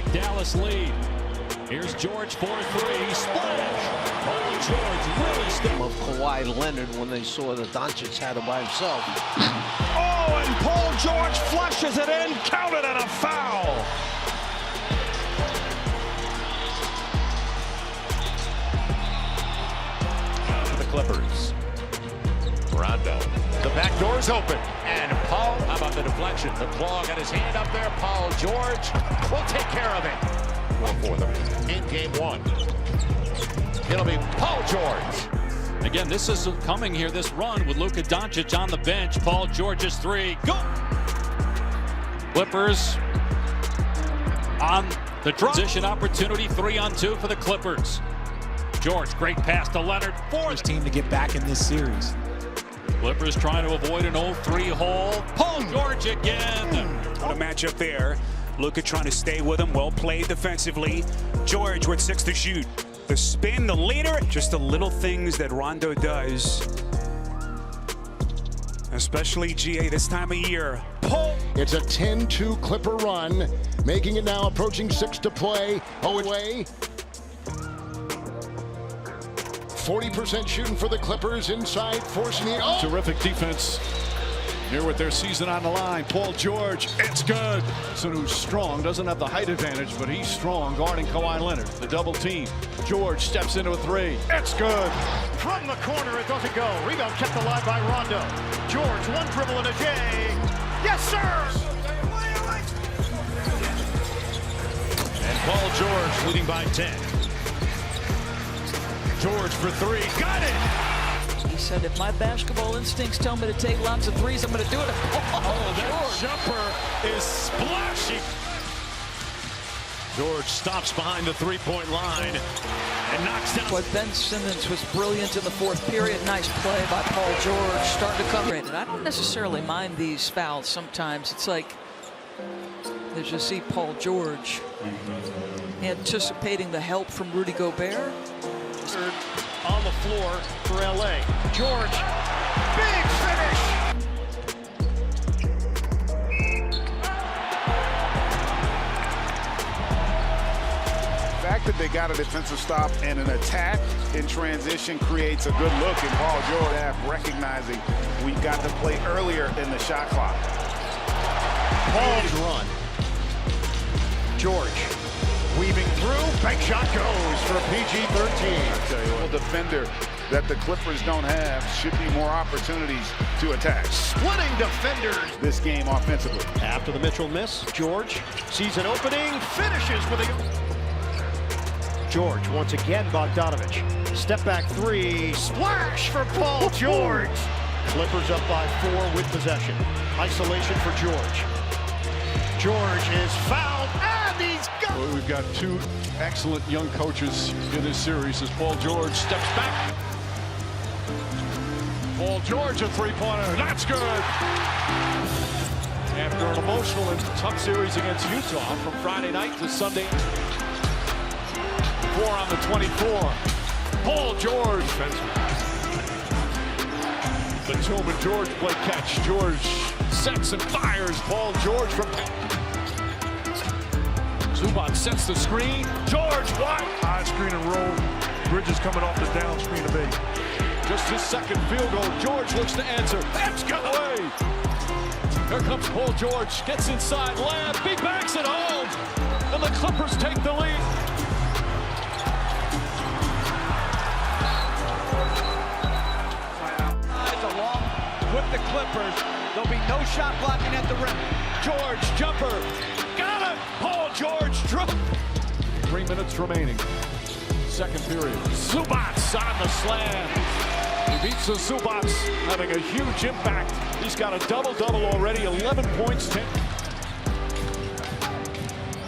take Dallas lead. Here's George 4-3. Splash! Paul George really stepped of Kawhi Leonard when they saw that Doncic had it by himself. Oh, and Paul George flushes it in. Counted and a foul. For the Clippers. Rondo. The back door's open. And Paul, how about the deflection? The claw got his hand up there. Paul George will take care of it. For them in game one. It'll be Paul George. Again, this is coming here, this run with Luka Doncic on the bench. Paul George's three. Go! Clippers on the transition opportunity. 3-on-2 for the Clippers. George, great pass to Leonard. His team to get back in this series. Clippers trying to avoid an 0-3 hole. Paul George again. What a matchup there. Luka trying to stay with him. Well played defensively. George with 6 to shoot. The spin, the leader. Just the little things that Rondo does. Especially GA this time of year. Paul. It's a 10-2 Clipper run. Making it now, approaching 6 to play. Oh, away. 40% shooting for the Clippers inside, forcing the... Oh! Terrific defense. Here with their season on the line, Paul George, it's good. So who's strong, doesn't have the height advantage, but he's strong guarding Kawhi Leonard. The double team. George steps into a three. It's good. From the corner, it doesn't go. Rebound kept alive by Rondo. George, one dribble and a J. Yes, sir! And Paul George leading by 10. George for three, got it! He said, if my basketball instincts tell me to take lots of threes, I'm going to do it. Oh, that jumper is splashing. George stops behind the three-point line and knocks down. But Ben Simmons was brilliant in the fourth period. Nice play by Paul George, starting to cover it. And I don't necessarily mind these fouls sometimes. It's like, as you see Paul George anticipating the help from Rudy Gobert. On the floor for LA. George, big finish. The fact that they got a defensive stop and an attack in transition creates a good look, and Paul George recognizing we've got to play earlier in the shot clock. Paul's run. George weaving through, bank shot goes for PG-13. I tell you what, a defender that the Clippers don't have should be more opportunities to attack. Splitting defenders. This game offensively. After the Mitchell miss, George sees an opening, finishes for the... George, once again, Bogdanovich. Step back three, splash for Paul George. Clippers up by 4 with possession. Isolation for George. George is fouled, and he's got... Well, we've got 2 excellent young coaches in this series as Paul George steps back. Paul George, a three-pointer, that's good. After an emotional and tough series against Utah from Friday night to Sunday. 4 on the 24. Paul George. Batum and George play catch. George sets and fires. Paul George from... Zubac sets the screen. George wide. High screen and roll. Bridges coming off the down screen to base. Just his second field goal. George looks to answer. That's got away. Here comes Paul George. Gets inside. Lamb. He backs it home. And the Clippers take the lead. Along with the Clippers. There'll be no shot blocking at the rim. George jumper. Got it. Paul George drop. 3 minutes remaining. Second period. Zubac on the slam. He beats the Zubac, having a huge impact. He's got a double-double already, 11 points, 10.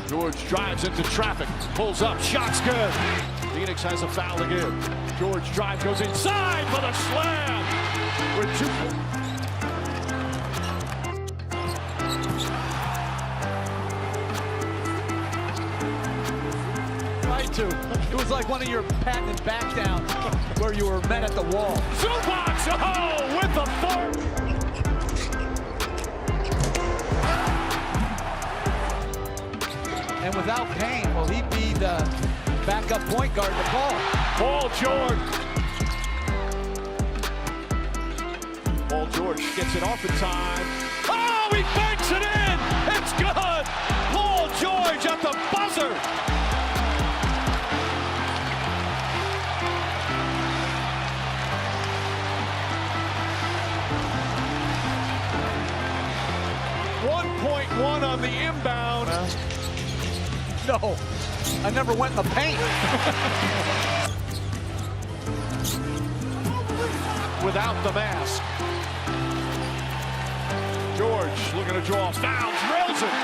George drives into traffic, pulls up, shot's good. Phoenix has a foul to give. George drive goes inside for the slam. With 2 It was like one of your patented back downs where you were met at the wall. Zubac, oh, with the fart. And without Payne, will he be the backup point guard to Paul? Paul George. Paul George gets it off in time. Oh, he banks it in! It's good! Paul George at the buzzer! .1 on the inbound. No, I never went in the paint. Without the mask. George looking to draw foul, drills it.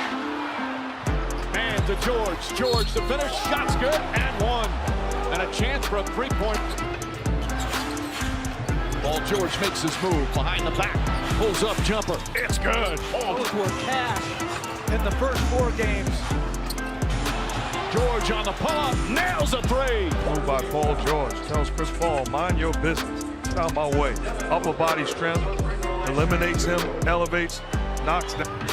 And to George. George the finish, shot's good, and one. And a chance for a three-point. Paul George makes his move behind the back. Pulls up jumper. It's good. Those were cash in the first 4 games. George on the pull-up, nails a three. Move by Paul George. Tells Chris Paul, mind your business. Get out my way. Upper body strength. Eliminates him, elevates, knocks down.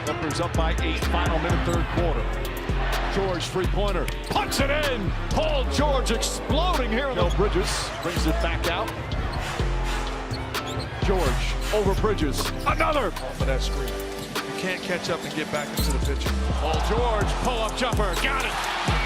Clippers up by 8, final minute, third quarter. George three-pointer, puts it in. Paul George exploding here. No Bridges brings it back out. George over Bridges, another off of that screen. You can't catch up and get back into the picture. Paul George, pull-up jumper, got it.